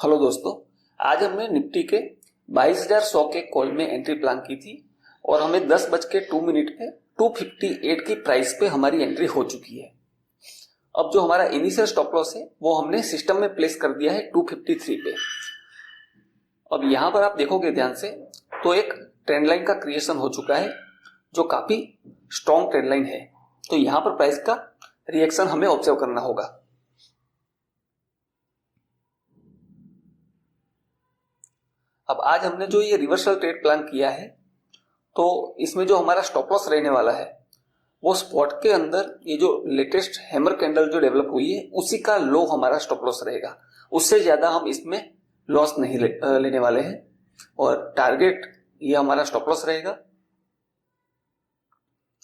Hello दोस्तों, आज हमने निफ्टी के 22,100 के कॉल में एंट्री प्लान की थी और हमें 10:02 पे 258 की प्राइस पे हमारी एंट्री हो चुकी है। अब जो हमारा इनिशियल स्टॉप लॉस है वो हमने सिस्टम में प्लेस कर दिया है 253 पे। अब यहां पर आप देखोगे ध्यान से तो एक ट्रेंड लाइन का क्रिएशन हो चुका है जो काफी स्ट्रॉन्ग ट्रेंड लाइन है। तो यहां पर प्राइस का रिएक्शन हमें ऑब्जर्व करना होगा। अब आज हमने जो ये रिवर्सल ट्रेड प्लान किया है तो इसमें जो हमारा स्टॉप लॉस रहने वाला है वो स्पॉट के अंदर ये जो लेटेस्ट हैमर कैंडल जो डेवलप हुई है उसी का लो हमारा स्टॉप लॉस रहेगा। उससे ज्यादा हम इसमें लॉस नहीं लेने वाले हैं और टारगेट ये हमारा स्टॉप लॉस रहेगा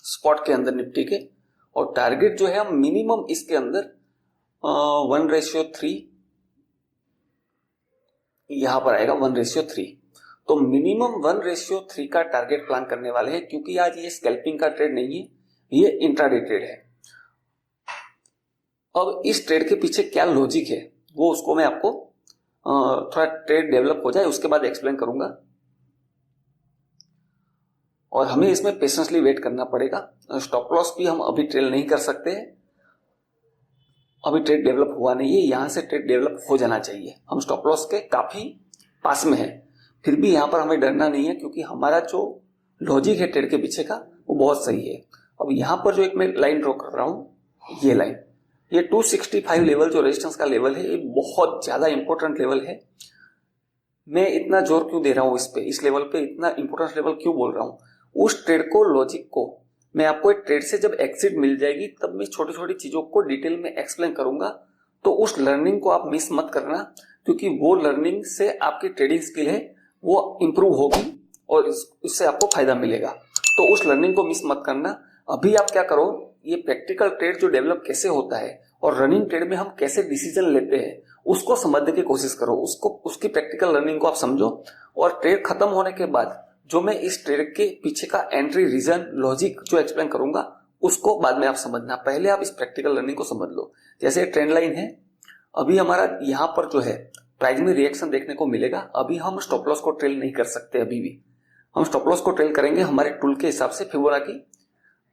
स्पॉट के अंदर निफ्टी के। और टारगेट जो है हम मिनिमम इसके अंदर 1:3 यहां पर आएगा 1:3। तो मिनिमम 1:3 का टारगेट प्लान करने वाले हैं क्योंकि आज ये स्कैल्पिंग का ट्रेड नहीं है, ये इंट्राडे ट्रेड है। अब इस ट्रेड के पीछे क्या लॉजिक है वो उसको मैं आपको थोड़ा ट्रेड डेवलप हो जाए उसके बाद एक्सप्लेन करूंगा और हमें इसमें पेशेंसली वेट करना पड़ेगा। स्टॉप लॉस भी हम अभी ट्रेल नहीं कर सकते, अभी ट्रेड डेवलप हुआ नहीं है, यहां से ट्रेड डेवलप हो जाना चाहिए। हम स्टॉप लॉस के काफी पास में हैं, फिर भी यहां पर हमें डरना नहीं है क्योंकि हमारा जो लॉजिक है ट्रेड के पीछे का वो बहुत सही है। अब यहां पर जो एक मैं लाइन ड्रॉ कर रहा हूं, ये लाइन, ये 265 लेवल जो रेजिस्टेंस का लेवल है ये बहुत ज्यादा इंपॉर्टेंट लेवल है। मैं इतना जोर क्यों दे रहा हूं इस पे, इस लेवल पे इतना इंपॉर्टेंट लेवल क्यों बोल रहा हूं? उस ट्रेड को, लॉजिक को मैं आपको एक ट्रेड से जब एग्जिट मिल जाएगी तब मैं छोटी छोटी चीजों को डिटेल में एक्सप्लेन करूंगा। तो उस लर्निंग को आप मिस मत करना क्योंकि वो लर्निंग से आपकी ट्रेडिंग स्किल है वो इंप्रूव होगी और इससे आपको फायदा मिलेगा। तो उस लर्निंग को मिस मत करना। अभी आप क्या करो, ये प्रैक्टिकल ट्रेड जो डेवलप कैसे होता है और रनिंग ट्रेड में हम कैसे डिसीजन लेते हैं उसको समझने की कोशिश करो, उसकी प्रैक्टिकल लर्निंग को आप समझो। और ट्रेड खत्म होने के बाद जो मैं इस ट्रेड के पीछे का एंट्री रीजन लॉजिक जो एक्सप्लेन करूंगा उसको बाद में आप समझना, पहले आप इस प्रैक्टिकल लर्निंग को समझ लो। जैसे ट्रेंड लाइन है, अभी हमारा यहां पर जो है प्राइस में रिएक्शन देखने को मिलेगा। अभी हम स्टॉप लॉस को ट्रेल नहीं कर सकते, अभी भी हम स्टॉप लॉस को ट्रेल करेंगे हमारे टूल के हिसाब से। फिबोनाची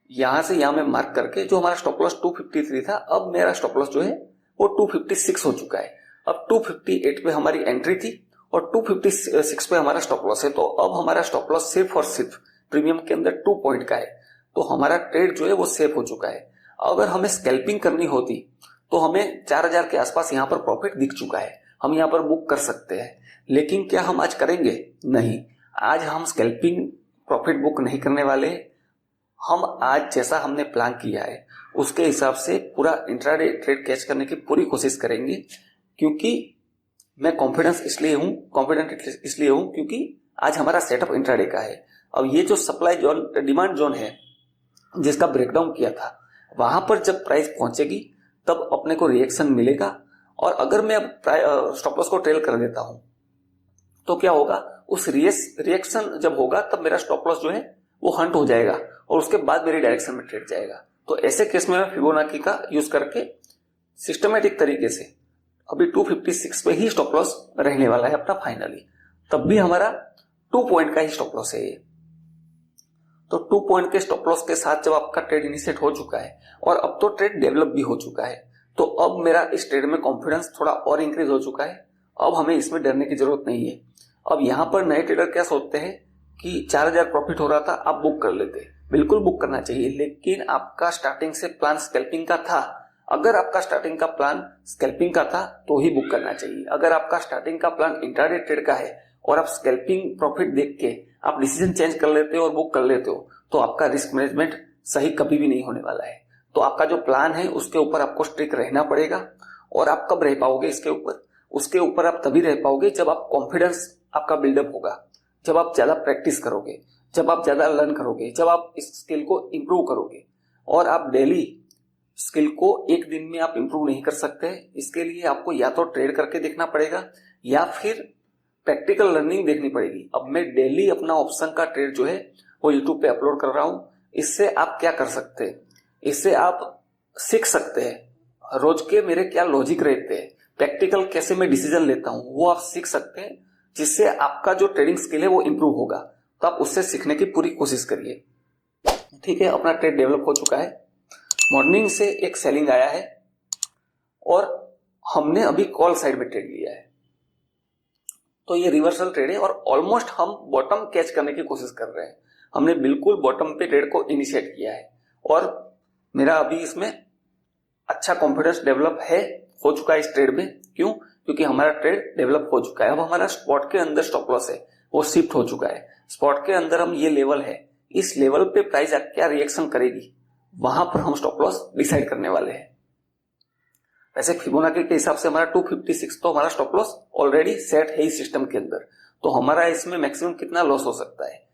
यहां से यहां में मार्क करके जो हमारा स्टॉप लॉस 253 था, अब मेरा स्टॉप लॉस जो है वो 256 हो चुका है। अब 258 पे हमारी एंट्री थी और 256 पे हमारा स्टॉप लॉस है। तो अब हमारा स्टॉप लॉस सिर्फ और सिर्फ प्रीमियम के अंदर 2 पॉइंट का है। तो हमारा ट्रेड जो है वो सेफ हो चुका है। अगर हमें स्कैल्पिंग करनी होती तो हमें 4,000 के आसपास यहाँ पर प्रॉफिट दिख चुका है, हम यहाँ पर बुक कर सकते हैं। लेकिन क्या हम आज करेंगे? नहीं, आज हम स्कैल्पिंग प्रॉफिट बुक नहीं करने वाले। हम आज जैसा हमने प्लान किया है उसके हिसाब से पूरा इंट्राडे ट्रेड कैच करने की पूरी कोशिश करेंगे क्योंकि मैं कॉन्फिडेंट इसलिए हूं क्योंकि आज हमारा सेटअप इंट्राडे का है। अब ये जो सप्लाई जोन, डिमांड जोन है जिसका ब्रेकडाउन किया था, वहां पर जब प्राइस पहुंचेगी तब अपने को रिएक्शन मिलेगा। और अगर मैं अब स्टॉप लॉस को ट्रेल कर देता हूं तो क्या होगा, उस रिएक्शन जब होगा तब मेरा स्टॉप लॉस जो है वो हंट हो जाएगा और उसके बाद मेरी डायरेक्शन में ट्रेड जाएगा। तो ऐसे केस में मैं फिबोनाची का यूज करके सिस्टमेटिक तरीके से अभी 256 पे ही स्टॉप लॉस रहने वाला है अपना फाइनली। तब भी हमारा 2 पॉइंट का ही स्टॉप लॉस है ये। तो 2 पॉइंट के स्टॉप लॉस के साथ जब आपका ट्रेड इनिशिएट हो चुका है और अब तो ट्रेड डेवलप भी हो चुका है, तो अब मेरा इस ट्रेड में कॉन्फिडेंस थोड़ा और इंक्रीज हो चुका है। अब हमें इसमें डरने की जरूरत नहीं है। अब यहां पर नए ट्रेडर क्या सोचते हैं कि 4,000 प्रॉफिट हो रहा था, आप बुक कर लेते। बिल्कुल बुक करना चाहिए, लेकिन आपका स्टार्टिंग से प्लान स्कैल्पिंग का था। अगर आपका स्टार्टिंग का प्लान स्कैल्पिंग का था तो ही बुक करना चाहिए। अगर आपका स्टार्टिंग का प्लान इंट्राडे ट्रेड का है और आप स्कैल्पिंग प्रॉफिट देख के आप डिसीजन चेंज कर लेते हो और बुक कर लेते हो तो आपका रिस्क मैनेजमेंट सही कभी भी नहीं होने वाला है। तो आपका जो प्लान है उसके ऊपर आपको स्ट्रिक्ट रहना पड़ेगा। और आप कब रह पाओगे इसके ऊपर? उसके ऊपर आप तभी रह पाओगे जब आप कॉन्फिडेंस आपका बिल्डअप होगा, जब आप ज्यादा प्रैक्टिस करोगे, जब आप ज्यादा लर्न करोगे, जब आप इस स्किल को इंप्रूव करोगे। और आप डेली स्किल को एक दिन में आप इंप्रूव नहीं कर सकते। इसके लिए आपको या तो ट्रेड करके देखना पड़ेगा या फिर प्रैक्टिकल लर्निंग देखनी पड़ेगी। अब मैं डेली अपना ऑप्शन का ट्रेड जो है वो यूट्यूब पे अपलोड कर रहा हूं। इससे आप क्या कर सकते हैं, इससे आप सीख सकते हैं रोज के मेरे क्या लॉजिक रहते हैं, प्रैक्टिकल कैसे मैं डिसीजन लेता हूं वो आप सीख सकते हैं, जिससे आपका जो ट्रेडिंग स्किल है वो इंप्रूव होगा। तो आप उससे सीखने की पूरी कोशिश करिए। ठीक है, अपना ट्रेड डेवलप हो चुका है। मॉर्निंग से एक सेलिंग आया है और हमने अभी कॉल साइड में ट्रेड लिया है, तो ये रिवर्सल ट्रेड है और ऑलमोस्ट हम बॉटम कैच करने की कोशिश कर रहे हैं। हमने बिल्कुल बॉटम पे ट्रेड को इनिशिएट किया है और मेरा अभी इसमें अच्छा कॉन्फिडेंस डेवलप हो चुका है इस ट्रेड में। क्यों? क्योंकि हमारा ट्रेड डेवलप हो चुका है। अब हमारा स्पॉट के अंदर स्टॉप लॉस है वो शिफ्ट हो चुका है। स्पॉट के अंदर हम ये लेवल है, इस लेवल पे प्राइस क्या रिएक्शन करेगी वहां पर हम स्टॉप लॉस डिसाइड करने वाले हैं। वैसे फिबोनाची के हिसाब से हमारा 256 तो हमारा स्टॉप लॉस ऑलरेडी सेट है इस सिस्टम के अंदर। तो हमारा इसमें मैक्सिमम कितना लॉस हो सकता है?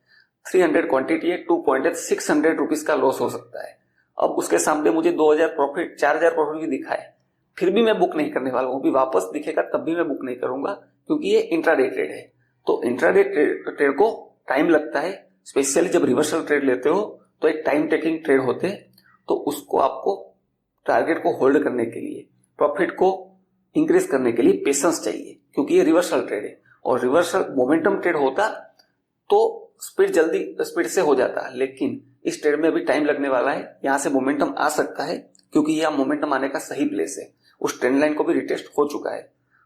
300 क्वांटिटी है, 2 पॉइंट है, 600 रुपीज का लॉस हो सकता है। अब उसके सामने मुझे 2000 प्रॉफिट, 4000 प्रॉफिट भी दिखा है, फिर भी मैं बुक नहीं करने वाला हूं। भी वापस दिखेगा तब भी मैं बुक नहीं करूंगा, क्योंकि ये इंट्राडे ट्रेड है। तो इंट्राडे ट्रेड को टाइम लगता है, स्पेशली जब रिवर्सल ट्रेड लेते हो तो एक टाइम टेकिंग ट्रेड होते हैं। तो उसको आपको टारगेट को होल्ड करने के लिए, प्रॉफिट को इंक्रीज करने के लिए पेशेंस चाहिए, क्योंकि ये रिवर्सल ट्रेड है। और रिवर्सल मोमेंटम ट्रेड होता तो स्पीड से हो जाता, लेकिन इस ट्रेड में अभी टाइम लगने वाला है। यहां से मोमेंटम आ सकता है, क्योंकि यह मोमेंटम आने का सही प्लेस है। उस ट्रेंड लाइन को भी रिटेस्ट हो चुका है,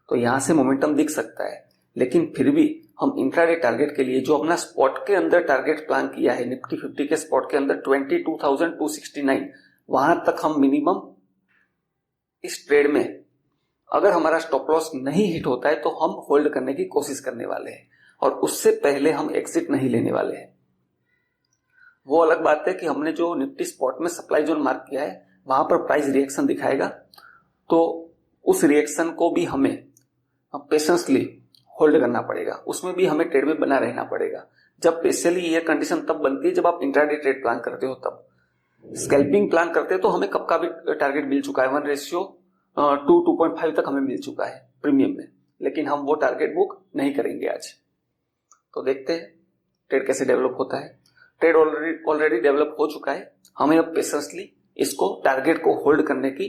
तो यहां से मोमेंटम दिख सकता है। लेकिन फिर भी हम इंट्राडे टारगेट के लिए जो अपना स्पॉट के अंदर टारगेट प्लान किया है, निफ्टी 50 के स्पॉट के अंदर 22,269, वहां तक हम मिनिमम इस ट्रेड में, अगर हमारा स्टॉप लॉस नहीं हिट होता है तो हम होल्ड करने की कोशिश करने वाले हैं, और उससे पहले हम एग्जिट नहीं लेने वाले हैं। वो अलग बात है कि हमने जो निफ्टी स्पॉट में सप्लाई जोन मार्क किया है वहां पर प्राइस रिएक्शन दिखाएगा, तो उस रिएक्शन को भी हमें पेशेंसली होल्ड करना पड़ेगा। उसमें भी हमें ट्रेड में बना रहना पड़ेगा। जब स्पेशली ये कंडीशन तब बनती है जब आप इंट्राडे ट्रेड प्लान करते हो। तब स्कैल्पिंग प्लान करते हैं तो हमें कब का भी टारगेट मिल चुका है, 1:2.5 तक हमें मिल चुका है प्रीमियम में, लेकिन हम वो टारगेट बुक नहीं करेंगे आज। तो देखते हैं ट्रेड कैसे डेवलप होता है। ट्रेड ऑलरेडी डेवलप हो चुका है, हमें अब पेशेंसली इसको टारगेट को होल्ड करने की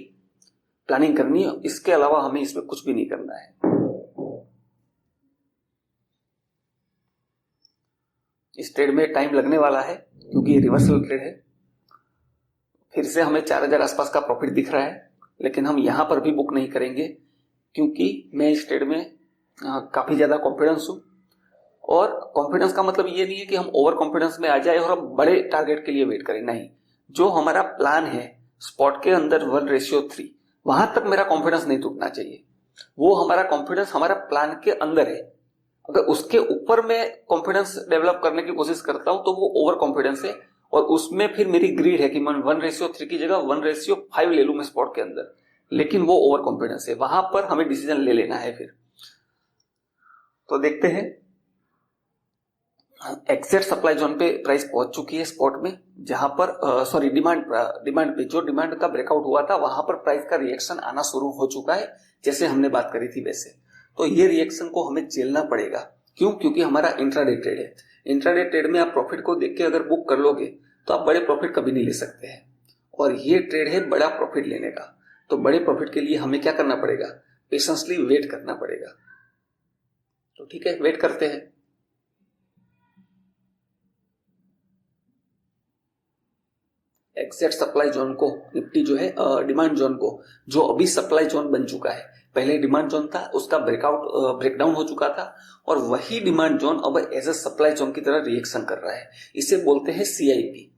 प्लानिंग करनी है। इसके अलावा हमें इसमें कुछ भी नहीं करना है। इस ट्रेड में टाइम लगने वाला है, क्योंकि ये रिवर्सल ट्रेड है। फिर से हमें 4000 आसपास का प्रॉफिट दिख रहा है, लेकिन हम यहां पर भी बुक नहीं करेंगे, क्योंकि मैं इस ट्रेड में काफी ज्यादा कॉन्फिडेंस हूं। और कॉन्फिडेंस का मतलब ये नहीं है कि हम ओवर कॉन्फिडेंस में आ जाए और हम बड़े टारगेट के लिए वेट करें, नहीं। जो हमारा प्लान है स्पॉट के अंदर 1:3, वहां तक मेरा कॉन्फिडेंस नहीं टूटना चाहिए। वो हमारा कॉन्फिडेंस हमारा प्लान के अंदर है। अगर उसके ऊपर मैं कॉन्फिडेंस डेवलप करने की कोशिश करता हूं तो वो ओवर कॉन्फिडेंस है, और उसमें फिर मेरी ग्रीड है कि मैं 1:3 की जगह 1:5 ले लूं मैं स्पॉट के अंदर, लेकिन वो ओवर कॉन्फिडेंस है। वहां पर हमें डिसीजन ले लेना है फिर। तो देखते हैं, एग्जैक्ट सप्लाई जोन पे प्राइस पहुंच चुकी है स्पॉट में, जहां पर डिमांड पे जो डिमांड का ब्रेकआउट हुआ था वहां पर प्राइस का रिएक्शन आना शुरू हो चुका है, जैसे हमने बात करी थी वैसे। तो ये रिएक्शन को हमें झेलना पड़ेगा। क्यों? क्योंकि हमारा इंट्राडे ट्रेड है। इंट्राडे ट्रेड में आप प्रॉफिट को देख के अगर बुक कर लोगे तो आप बड़े प्रॉफिट कभी नहीं ले सकते हैं, और ये ट्रेड है बड़ा प्रॉफिट लेने का। तो बड़े प्रॉफिट के लिए हमें क्या करना पड़ेगा? पेशेंसली वेट करना पड़ेगा। तो ठीक है, वेट करते हैं। एग्जैक्ट सप्लाई जोन को, निफ्टी जो है डिमांड जोन को, जो अभी सप्लाई जोन बन चुका है, पहले डिमांड जोन था, उसका ब्रेकडाउन हो चुका था, और वही डिमांड जोन अब एज अ सप्लाई जोन की तरह रिएक्शन कर रहा है। इसे बोलते हैं CIP,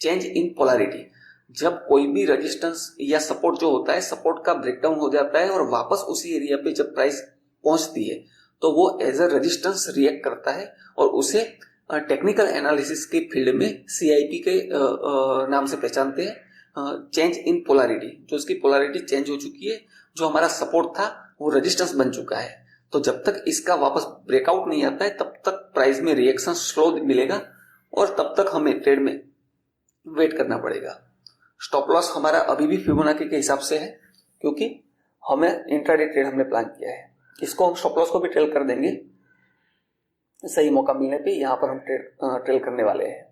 चेंज इन पोलैरिटी। जब कोई भी रेजिस्टेंस या सपोर्ट जो होता है, सपोर्ट का ब्रेकडाउन हो जाता है और वापस उसी एरिया पे जब प्राइस पहुंचती है तो वो एज अ रेजिस्टेंस रिएक्ट करता है, और उसे टेक्निकल एनालिसिस के फील्ड में CIP के नाम से पहचानते हैं। चेंज इन पोलैरिटी, जो उसकी पोलैरिटी चेंज हो चुकी है, जो हमारा सपोर्ट था वो रेजिस्टेंस बन चुका है। तो जब तक इसका वापस ब्रेकआउट नहीं आता है तब तक प्राइस में रिएक्शन स्लो मिलेगा, और तब तक हमें ट्रेड में वेट करना पड़ेगा। स्टॉप लॉस हमारा अभी भी फिबोनाची के हिसाब से है, क्योंकि हमें इंट्राडे ट्रेड हमने प्लान किया है। इसको हम स्टॉप लॉस को भी ट्रेल कर देंगे, सही मौका मिलने पे यहां पर हम ट्रेल करने वाले हैं।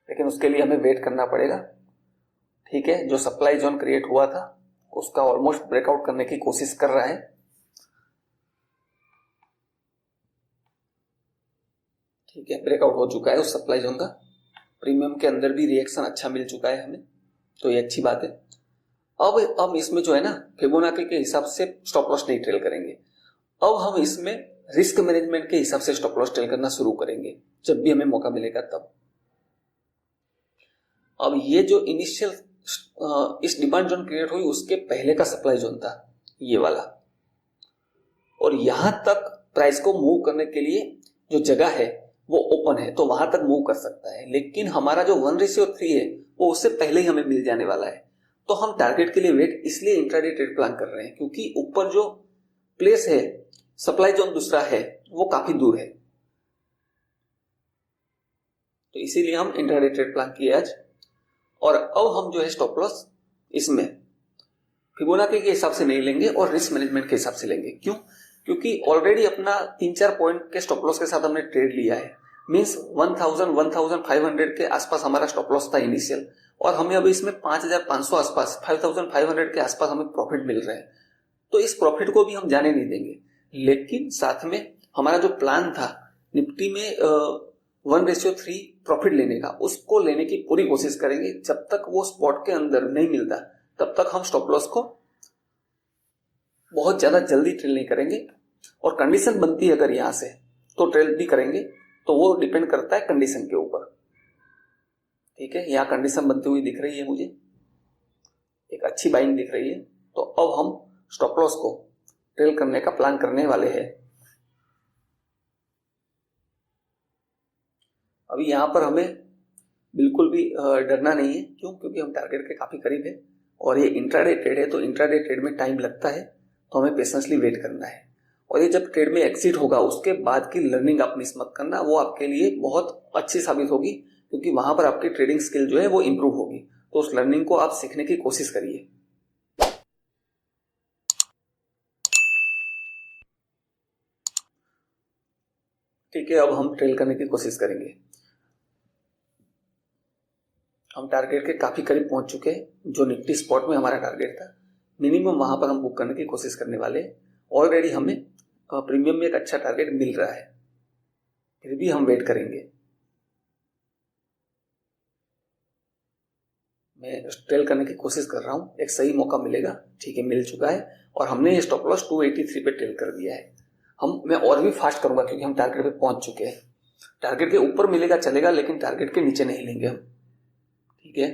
लेकिन उसके लिए हमें वेट करना पड़ेगा, ठीक है, जो सप्लाई जोन क्रिएट हुआ था उसका ऑलमोस्ट ब्रेकआउट करने की कोशिश कर रहा है। ठीक है, ब्रेकआउट हो चुका है उस सप्लाई जोन का। प्रीमियम के अंदर भी रिएक्शन अच्छा मिल चुका है हमें, तो ये अच्छी बात है। अब इसमें जो है ना, फिबोनाची के हिसाब से स्टॉप लॉस नहीं ट्रेल करेंगे। अब हम इसमें रिस्क मैनेजमेंट के हिसाब से स्टॉप लॉस ट्रेल करना शुरू करेंगे जब भी हमें मौका मिलेगा तब। अब ये जो इनिशियल इस डिमांड जोन क्रिएट हुई उसके पहले का सप्लाई जोन था ये वाला, और यहां तक प्राइस को मूव करने के लिए जो जगह है वो ओपन है, तो वहां तक मूव कर सकता है। लेकिन हमारा जो 1:3 है वो उससे पहले ही हमें मिल जाने वाला है, तो हम टारगेट के लिए वेट इसलिए इंट्राडे ट्रेड प्लान कर रहे हैं क्योंकि ऊपर जो प्लेस है सप्लाई जोन दूसरा है वो काफी दूर है, तो इसीलिए हम इंट्राडे ट्रेड प्लान किए आज। और अब हम जो है स्टॉप लॉस इसमें फिबोनाची के हिसाब से नहीं लेंगे और रिस्क मैनेजमेंट के हिसाब से लेंगे। क्यों? क्योंकि ऑलरेडी अपना 3-4 पॉइंट के स्टॉप लॉस के साथ हमने ट्रेड लिया है, मींस 1500 के आसपास हमारा स्टॉप लॉस था इनिशियल, और हमें अभी इसमें 5500 आसपास 5500 के आसपास हमें प्रॉफिट मिल रहा है, तो इस प्रॉफिट को भी हम जाने नहीं देंगे। लेकिन साथ में हमारा जो प्लान था निफ्टी में 1:3 प्रॉफिट लेने का, उसको लेने की पूरी कोशिश करेंगे। जब तक वो स्पॉट के अंदर नहीं मिलता तब तक हम स्टॉप लॉस को बहुत ज्यादा जल्दी ट्रेल नहीं करेंगे, और कंडीशन बनती है अगर यहां से तो ट्रेल भी करेंगे, तो वो डिपेंड करता है कंडीशन के ऊपर। ठीक है, यहां कंडीशन बनती हुई दिख रही है मुझे, एक अच्छी बाइंग दिख रही है, तो अब हम स्टॉप लॉस को ट्रेल करने का प्लान करने वाले हैं। अभी यहां पर हमें बिल्कुल भी डरना नहीं है। क्यों? क्योंकि हम टारगेट के काफी करीब है और ये इंट्राडे ट्रेड है, तो इंट्राडे ट्रेड में टाइम लगता है, तो हमें पेशेंसली वेट करना है। और ये जब ट्रेड में एक्सिट होगा उसके बाद की लर्निंग आप मिस मत करना, वो आपके लिए बहुत अच्छी साबित होगी, क्योंकि वहां पर आपकी ट्रेडिंग स्किल जो है वो इंप्रूव होगी। तो उस लर्निंग को आप सीखने की कोशिश करिए। ठीक है, अब हम ट्रेल करने की कोशिश करेंगे। हम टारगेट के काफी करीब पहुंच चुके हैं, जो निफ्टी स्पॉट में हमारा टारगेट था मिनिमम वहां पर हम बुक करने की कोशिश करने वाले। ऑलरेडी हमें प्रीमियम में एक अच्छा टारगेट मिल रहा है, फिर भी हम वेट करेंगे। मैं ट्रेल करने की कोशिश कर रहा हूं, एक सही मौका मिलेगा। ठीक है, मिल चुका है, और हमने ये स्टॉप लॉस 283 पे ट्रेल कर दिया है। मैं और भी फास्ट करूंगा क्योंकि हम टारगेट पे पहुंच चुके हैं। टारगेट के ऊपर मिलेगा चलेगा, लेकिन टारगेट के नीचे नहीं लेंगे हम। ठीक है,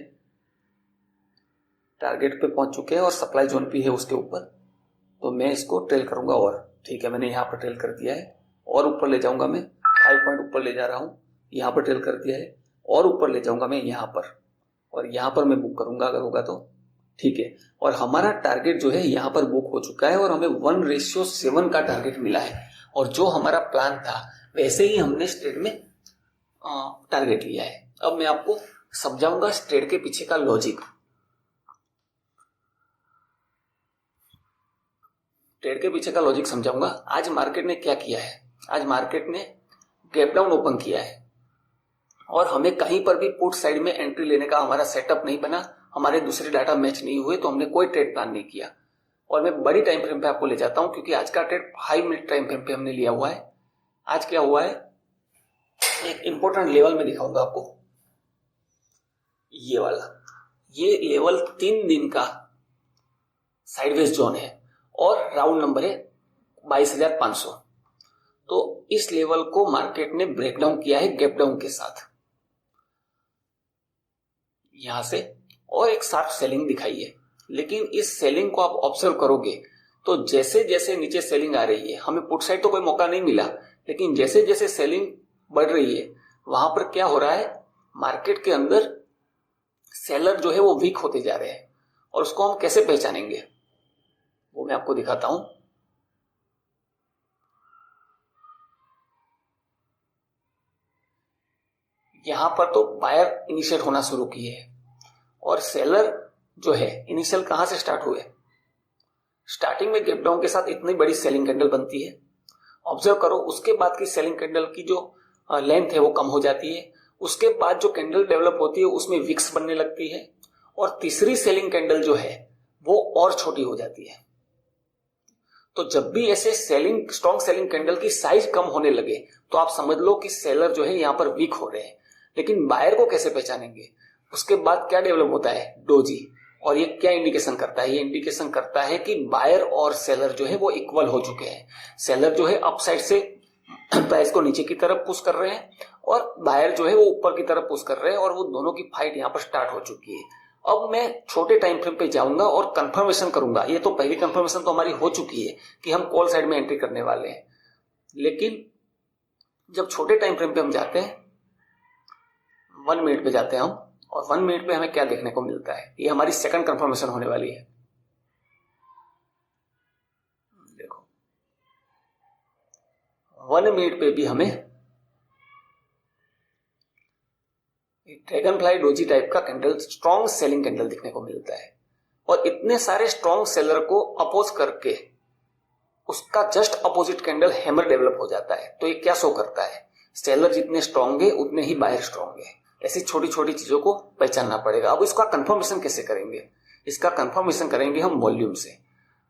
टारगेट पे पहुंच चुके हैं और सप्लाई जोन भी है उसके ऊपर, तो मैं इसको ट्रेल करूंगा। और ठीक है, मैंने यहाँ पर ट्रेल कर दिया है, और ऊपर ले जाऊंगा मैं 5 पॉइंट ऊपर ले जा रहा हूँ। यहाँ पर ट्रेल कर दिया है, और ऊपर ले जाऊंगा मैं यहाँ पर, और यहाँ पर मैं बुक करूंगा अगर होगा तो। ठीक है, और हमारा टारगेट जो है यहाँ पर बुक हो चुका है, और हमें 1:7 का टारगेट मिला है, और जो हमारा प्लान था वैसे ही हमने इस ट्रेड में टारगेट लिया है। अब मैं आपको समझाऊंगा इस ट्रेड के पीछे का लॉजिक। ट्रेड के पीछे का लॉजिक समझाऊंगा। आज मार्केट ने क्या किया है, आज मार्केट ने गैप डाउन ओपन किया है, और हमें कहीं पर भी पुट साइड में एंट्री लेने का हमारा सेटअप नहीं बना, हमारे दूसरे डाटा मैच नहीं हुए, तो हमने कोई ट्रेड प्लान नहीं किया। और मैं बड़ी टाइम फ्रेम पे आपको ले जाता हूं, क्योंकि आज का ट्रेड 5 मिनट टाइम फ्रेम पे हमने लिया हुआ है। आज क्या हुआ है, एक इंपॉर्टेंट लेवल में दिखाऊंगा आपको। ये वाला, ये लेवल 3 दिन का साइडवेज जोन है, और राउंड नंबर है 22,500। तो इस लेवल को मार्केट ने ब्रेक डाउन किया है गैप डाउन के साथ यहां से, और एक शार्प सेलिंग दिखाई है। लेकिन इस सेलिंग को आप ऑब्जर्व करोगे तो जैसे जैसे नीचे सेलिंग आ रही है, हमें पुट साइड तो कोई मौका नहीं मिला, लेकिन जैसे जैसे सेलिंग बढ़ रही है वहां पर क्या हो रहा है, मार्केट के अंदर सेलर जो है वो वीक होते जा रहे हैं। और उसको हम कैसे पहचानेंगे वो मैं आपको दिखाता हूं। यहां पर तो बायर इनिशिएट होना शुरू किए हैं, और सेलर जो है इनिशियल कहां से स्टार्ट हुए, स्टार्टिंग में गैप डाउन के साथ इतनी बड़ी सेलिंग कैंडल बनती है। ऑब्जर्व करो, उसके बाद की सेलिंग कैंडल की जो लेंथ है वो कम हो जाती है। उसके बाद जो कैंडल डेवलप होती है उसमें विक्स बनने लगती है, और तीसरी सेलिंग कैंडल जो है वो और छोटी हो जाती है। तो जब भी ऐसे स्ट्रॉन्ग सेलिंग कैंडल की साइज कम होने लगे तो आप समझ लो कि सेलर जो है यहां पर वीक हो रहे हैं। लेकिन बायर को कैसे पहचानेंगे? उसके बाद क्या डेवलप होता है? डोजी। और ये क्या इंडिकेशन करता है? ये इंडिकेशन करता है कि बायर और सेलर जो है वो इक्वल हो चुके हैं। सेलर जो है अपसाइड से प्राइस को नीचे की तरफ पुश कर रहे हैं और बायर जो है वो ऊपर की तरफ पुश कर रहे हैं और वो दोनों की फाइट यहाँ पर स्टार्ट हो चुकी है। अब मैं छोटे टाइम फ्रेम पे जाऊंगा और कंफर्मेशन करूंगा। ये तो पहली कंफर्मेशन तो हमारी हो चुकी है कि हम कॉल साइड में एंट्री करने वाले हैं। लेकिन जब छोटे टाइम फ्रेम पे हम जाते हैं, 1 मिनट पे जाते हैं हम, और 1 मिनट पे हमें क्या देखने को मिलता है? ये हमारी सेकंड कंफर्मेशन होने वाली है। देखो 1 मिनट पे भी हमें ड्रैगन फ्लाई डोजी टाइप का कैंडल, स्ट्रॉन्ग सेलिंग कैंडल दिखने को मिलता है। और इतने सारे स्ट्रॉन्ग सेलर को अपोज करके उसका just opposite candle hammer develop हो जाता है। तो ये क्या शो करता है? सेलर जितने स्ट्रॉन्ग है उतने ही बायर स्ट्रॉन्ग है। ऐसी छोटी छोटी चीजों को पहचानना पड़ेगा। अब इसका कंफर्मेशन कैसे करेंगे? इसका कंफर्मेशन करेंगे हम वॉल्यूम से।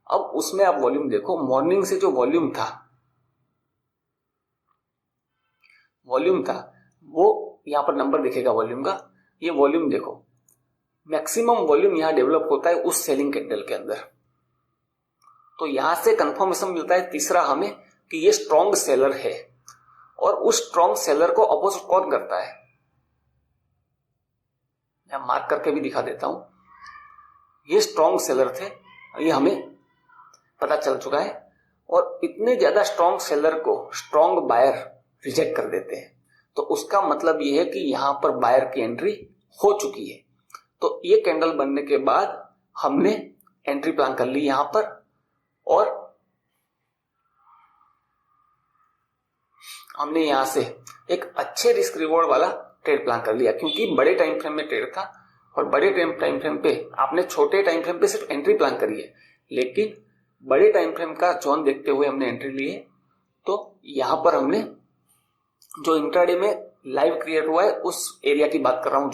अब उसमें आप वॉल्यूम देखो, मॉर्निंग से जो वॉल्यूम था वो यहां पर नंबर दिखेगा वॉल्यूम का। ये वॉल्यूम देखो, मैक्सिमम वॉल्यूम यहां डेवलप होता है उस सेलिंग कैंडल के अंदर। तो यहां से कंफर्मेशन मिलता है तीसरा हमें कि ये स्ट्रॉन्ग सेलर है। और उस स्ट्रॉन्ग सेलर को अपोजिट कौन करता है? मैं मार्क करके भी दिखा देता हूं। ये स्ट्रॉन्ग सेलर थे, ये हमें पता चल चुका है। और इतने ज्यादा स्ट्रॉन्ग सेलर को स्ट्रॉन्ग बायर रिजेक्ट कर देते हैं। तो उसका मतलब ये है कि यहां पर बायर की एंट्री हो चुकी है। तो ये कैंडल बनने के बाद हमने एंट्री प्लान कर ली यहां पर, और हमने यहां से एक अच्छे रिस्क रिवॉर्ड वाला ट्रेड प्लान कर लिया। क्योंकि बड़े टाइम फ्रेम में ट्रेड था और बड़े टाइम फ्रेम पे आपने छोटे टाइम फ्रेम पे सिर्फ एंट्री प्लान करी है, लेकिन बड़े टाइम फ्रेम का जोन देखते हुए हमने एंट्री ली है। तो यहां पर हमने जो इंट्राडे में लाइव क्रिएट हुआ है उस एरिया की बात कर रहा हूं।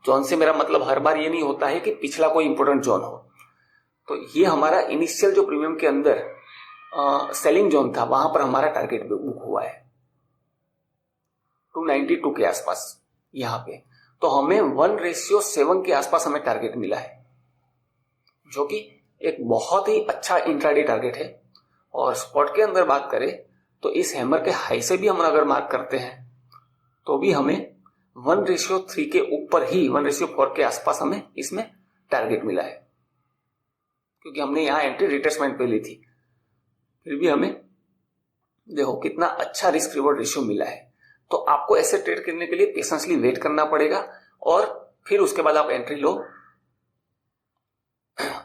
जोन से मेरा मतलब हर बार ये नहीं होता है कि पिछला कोई इंपोर्टेंट जोन हो। तो ये हमारा इनिशियल जो प्रीमियम के अंदर सेलिंग जोन था, वहां पर हमारा टारगेट बुक हुआ है 292 के आसपास यहां पे। तो हमें 1:7 के आसपास हमें टारगेट मिला है, जो कि एक बहुत ही अच्छा इंट्राडे टारगेट है। और स्पॉट के अंदर बात करें तो इस हैमर के हाई से भी हम अगर मार्क करते हैं तो भी हमें 1:3 के ऊपर ही 1:4 के आसपास हमें इसमें टारगेट मिला है। क्योंकि हमने यहां एंट्री रिट्रेसमेंट पे ली थी, फिर भी हमें देखो कितना अच्छा रिस्क रिवॉर्ड रेशियो मिला है। तो आपको ऐसे ट्रेड करने के लिए पेशेंसली वेट करना पड़ेगा और फिर उसके बाद आप एंट्री लो।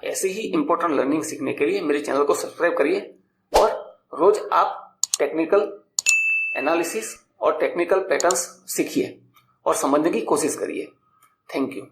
ऐसे ही इंपॉर्टेंट लर्निंग सीखने के लिए मेरे चैनल को सब्सक्राइब करिए और रोज आप टेक्निकल एनालिसिस और टेक्निकल पैटर्न्स सीखिए और समझने की कोशिश करिए। Thank you.